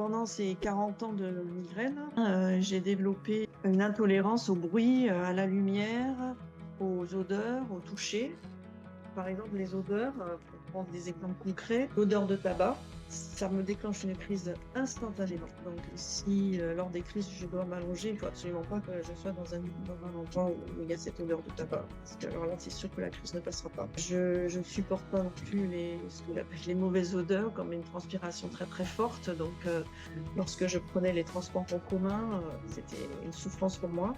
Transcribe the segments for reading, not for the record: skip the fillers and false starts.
pendant ces 40 ans de migraine, j'ai développé une intolérance au bruit, à la lumière, aux odeurs, au toucher. Par exemple, les odeurs, pour prendre des exemples concrets, l'odeur de tabac, ça me déclenche une crise instantanément. Donc si, lors des crises, je dois m'allonger, il faut absolument pas que je sois dans un endroit où il y a cette odeur de tabac. Parce que alors là, c'est sûr que la crise ne passera pas. Je ne supporte pas non plus ce qu'on appelle les mauvaises odeurs, comme une transpiration très, très forte. Donc lorsque je prenais les transports en commun, c'était une souffrance pour moi.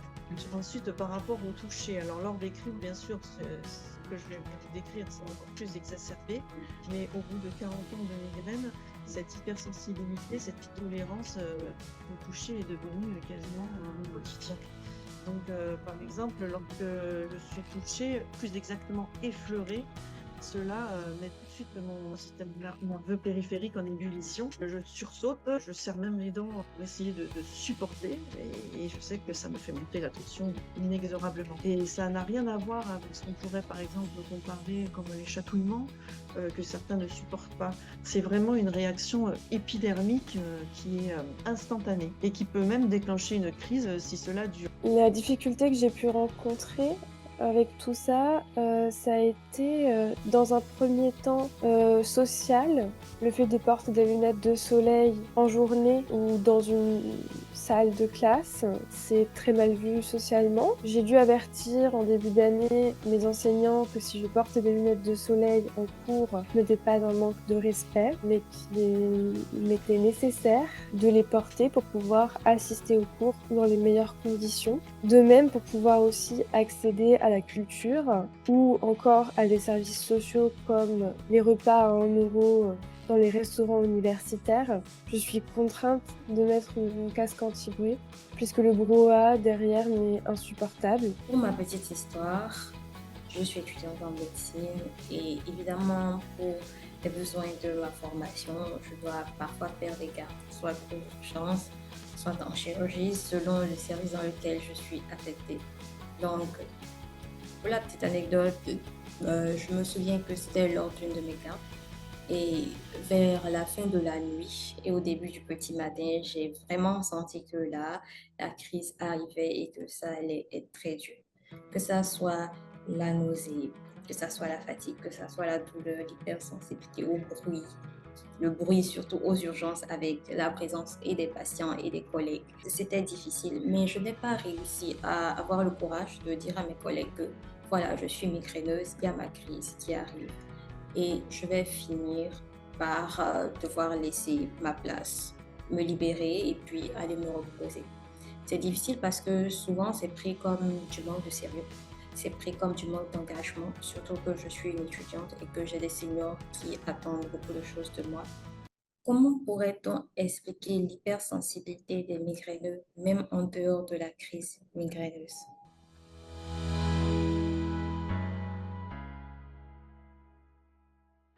Ensuite, par rapport au toucher, alors lors des crises, bien sûr, ce que je viens de décrire, c'est encore plus exacerbé, mais au bout de 40 ans de migraine, cette hypersensibilité, cette intolérance au toucher est devenue quasiment un quotidien. Donc, par exemple, lorsque je suis touchée, plus exactement effleurée, cela met tout de suite mon système nerveux périphérique en ébullition. Je sursaute, je serre même les dents pour essayer de supporter et je sais que ça me fait monter la tension inexorablement. Et ça n'a rien à voir avec ce qu'on pourrait par exemple comparer comme les chatouillements que certains ne supportent pas. C'est vraiment une réaction épidermique qui est instantanée et qui peut même déclencher une crise si cela dure. La difficulté que j'ai pu rencontrer avec tout ça, ça a été, dans un premier temps, social. Le fait de porter des lunettes de soleil en journée ou dans une salle de classe, c'est très mal vu socialement. J'ai dû avertir en début d'année mes enseignants que si je portais des lunettes de soleil en cours, ce n'était pas un manque de respect, mais qu'il m'était nécessaire de les porter pour pouvoir assister aux cours dans les meilleures conditions. De même, pour pouvoir aussi accéder à la culture ou encore à des services sociaux comme les repas à 1 € dans les restaurants universitaires, je suis contrainte de mettre mon casque anti-bruit puisque le brouhaha derrière m'est insupportable. Pour ma petite histoire, je suis étudiante en médecine et évidemment pour les besoins de ma formation, je dois parfois faire des gardes, soit d'urgence, soit en chirurgie, selon le service dans lequel je suis affectée. Donc, pour la petite anecdote, je me souviens que c'était lors d'une de mes gardes et vers la fin de la nuit et au début du petit matin, j'ai vraiment senti que là, la crise arrivait et que ça allait être très dur. Que ça soit la nausée, que ça soit la fatigue, que ça soit la douleur, l'hypersensibilité au bruit, le bruit surtout aux urgences avec la présence et des patients et des collègues. C'était difficile, mais je n'ai pas réussi à avoir le courage de dire à mes collègues que voilà, je suis migraineuse, il y a ma crise qui arrive et je vais finir par devoir laisser ma place, me libérer et puis aller me reposer. C'est difficile parce que souvent c'est pris comme du manque de sérieux, c'est pris comme du manque d'engagement, surtout que je suis une étudiante et que j'ai des seniors qui attendent beaucoup de choses de moi. Comment pourrait-on expliquer l'hypersensibilité des migraineux, même en dehors de la crise migraineuse?